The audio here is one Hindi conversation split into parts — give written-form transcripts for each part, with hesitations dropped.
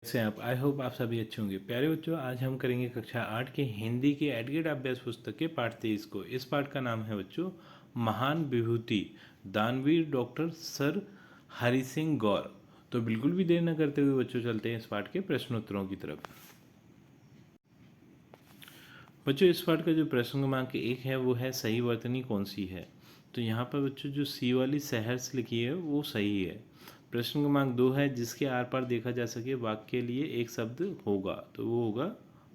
से आप आई होप आप सभी अच्छे होंगे। प्यारे बच्चों, आज हम करेंगे कक्षा 8 के हिंदी के एडगेट अभ्यास पुस्तक के पाठ 23 को। इस पाठ का नाम है बच्चों महान विभूति दानवीर डॉक्टर सर हरि सिंह गौर। तो बिल्कुल भी देर न करते हुए बच्चों चलते हैं इस पाठ के प्रश्नोत्तरों की तरफ। बच्चों, इस पाठ का जो प्रश्न क्रमांक 1 है वो है सही वर्तनी कौन सी है। तो यहाँ पर बच्चों जो सी वाली सहर्ष लिखी है वो सही है। प्रश्न क्रमांक 2 है जिसके आर पार देखा जा सके वाक्य के लिए एक शब्द होगा, तो वो होगा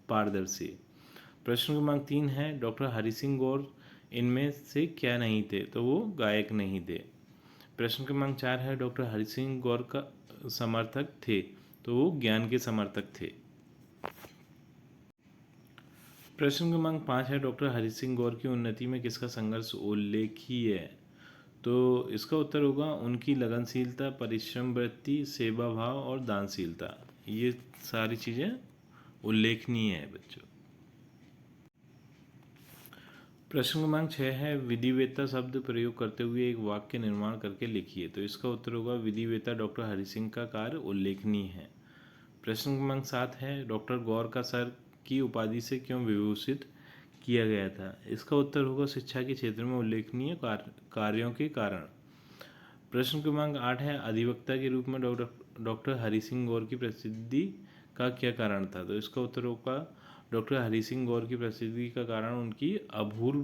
पारदर्शी। प्रश्न क्रमांक 3 है डॉक्टर हरि सिंह गौर इनमें से क्या नहीं थे, तो वो गायक नहीं थे। प्रश्न क्रमांक 4 है डॉक्टर हरि सिंह गौर का समर्थक थे, तो वो ज्ञान के समर्थक थे। प्रश्न क्रमांक 5 है डॉक्टर हरि सिंह गौर की उन्नति में किसका संघर्ष उल्लेखीय है। तो इसका उत्तर होगा उनकी लगनशीलता, परिश्रम वृत्ति, सेवा भाव और दानशीलता। ये सारी चीज़ें उल्लेखनीय है बच्चों। प्रश्न क्रमांक 6 है विधिवेता शब्द प्रयोग करते हुए एक वाक्य निर्माण करके लिखिए। तो इसका उत्तर होगा विधिवेता डॉक्टर हरि सिंह का कार्य उल्लेखनीय है। प्रश्न क्रमांक 7 है डॉक्टर गौर का सर की उपाधि से क्यों विभूषित किया गया था। इसका उत्तर होगा शिक्षा के क्षेत्र में उल्लेखनीय कार्यों के कारण। प्रश्न क्रमांक 8 है अधिवक्ता के रूप में डॉक्टर हरि सिंह गौर की प्रसिद्धि का क्या कारण था। तो इसका उत्तर होगा डॉक्टर हरि सिंह गौर की प्रसिद्धि का कारण उनकी अपूर्व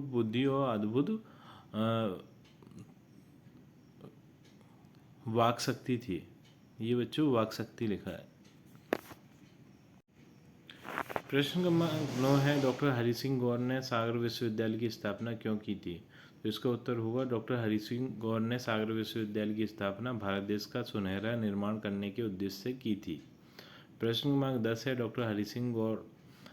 बुद्धि और अद्भुत वाक शक्ति थी। ये बच्चों वाक शक्ति लिखा है। प्रश्न क्रमांक 9 है डॉक्टर हरि सिंह गौर ने सागर विश्वविद्यालय की स्थापना क्यों की थी। तो इसका उत्तर होगा डॉक्टर हरि सिंह गौर ने सागर विश्वविद्यालय की स्थापना भारत देश का सुनहरा निर्माण करने के उद्देश्य से की थी। प्रश्न क्रमांक 10 है डॉक्टर हरि सिंह गौर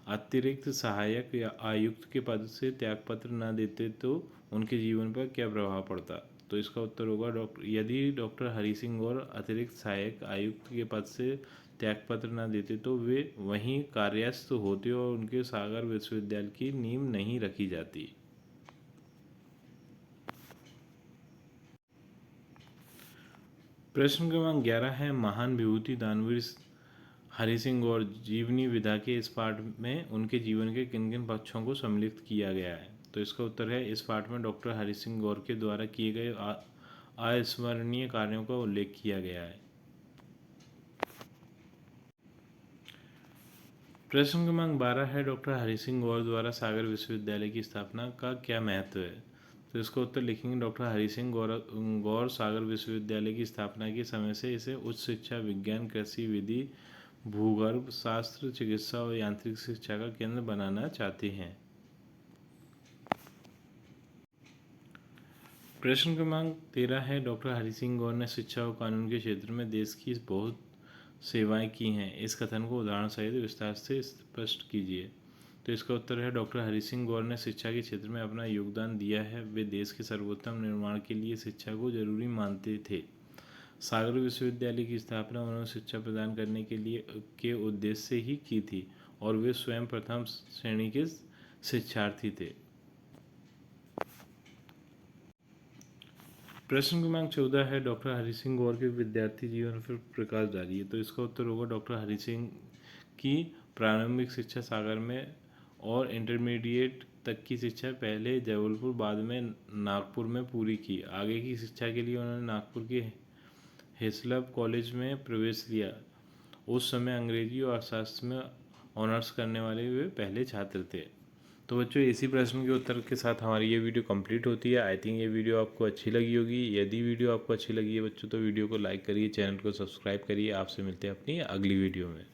अतिरिक्त सहायक या आयुक्त के पद से त्यागपत्र न देते तो उनके जीवन पर क्या प्रभाव पड़ता। तो इसका उत्तर होगा यदि डॉक्टर हरि सिंह गौर अतिरिक्त सहायक आयुक्त के पद से त्यागपत्र न देते तो वे वहीं कार्यस्थ होते और उनके सागर विश्वविद्यालय की नींव नहीं रखी जाती। प्रश्न क्रमांक 11 है महान विभूति दानवीर हरि सिंह गौर जीवनी विधा के इस पाठ में उनके जीवन के किन किन पक्षों को सम्मिलित किया गया है। तो इसका उत्तर है इस पाठ में डॉक्टर हरि सिंह गौर के द्वारा किए गए अविस्मरणीय कार्यों का उल्लेख किया गया है। प्रश्न क्रमांक 12 है डॉक्टर हरि सिंह गौर द्वारा सागर विश्वविद्यालय की स्थापना का क्या महत्व है। तो इसका उत्तर लिखेंगे डॉक्टर हरि सिंह गौर सागर विश्वविद्यालय की स्थापना के समय से इसे उच्च शिक्षा, विज्ञान, कृषि, विधि, भूगर्भ शास्त्र, चिकित्सा और यांत्रिक शिक्षा का केंद्र बनाना चाहते हैं। प्रश्न क्रमांक 13 है डॉक्टर हरि सिंह गौर ने शिक्षा और कानून के क्षेत्र में देश की बहुत सेवाएं की हैं। इस कथन को उदाहरण सहित विस्तार से स्पष्ट कीजिए। तो इसका उत्तर है डॉक्टर हरि सिंह गौर ने शिक्षा के क्षेत्र में अपना योगदान दिया है। वे देश के सर्वोत्तम निर्माण के लिए शिक्षा को जरूरी मानते थे। सागर विश्वविद्यालय की स्थापना उन्होंने शिक्षा प्रदान करने के उद्देश्य से ही की थी और वे स्वयं प्रथम श्रेणी के शिक्षार्थी थे। प्रश्न क्रमांक 14 है डॉक्टर हरि सिंह गौर के विद्यार्थी जीवन पर प्रकाश डालिए। तो इसका उत्तर होगा डॉक्टर हरि सिंह की प्रारंभिक शिक्षा सागर में और इंटरमीडिएट तक की शिक्षा पहले जबलपुर बाद में नागपुर में पूरी की। आगे की शिक्षा के लिए उन्होंने नागपुर के हिस्लप कॉलेज में प्रवेश लिया। उस समय अंग्रेजी और अर्थशास्त्र में ऑनर्स करने वाले वे पहले छात्र थे। तो बच्चों इसी प्रश्न के उत्तर के साथ हमारी ये वीडियो कंप्लीट होती है। आई थिंक ये वीडियो आपको अच्छी लगी होगी। यदि वीडियो आपको अच्छी लगी है बच्चों तो वीडियो को लाइक करिए, चैनल को सब्सक्राइब करिए। आपसे मिलते हैं अपनी अगली वीडियो में।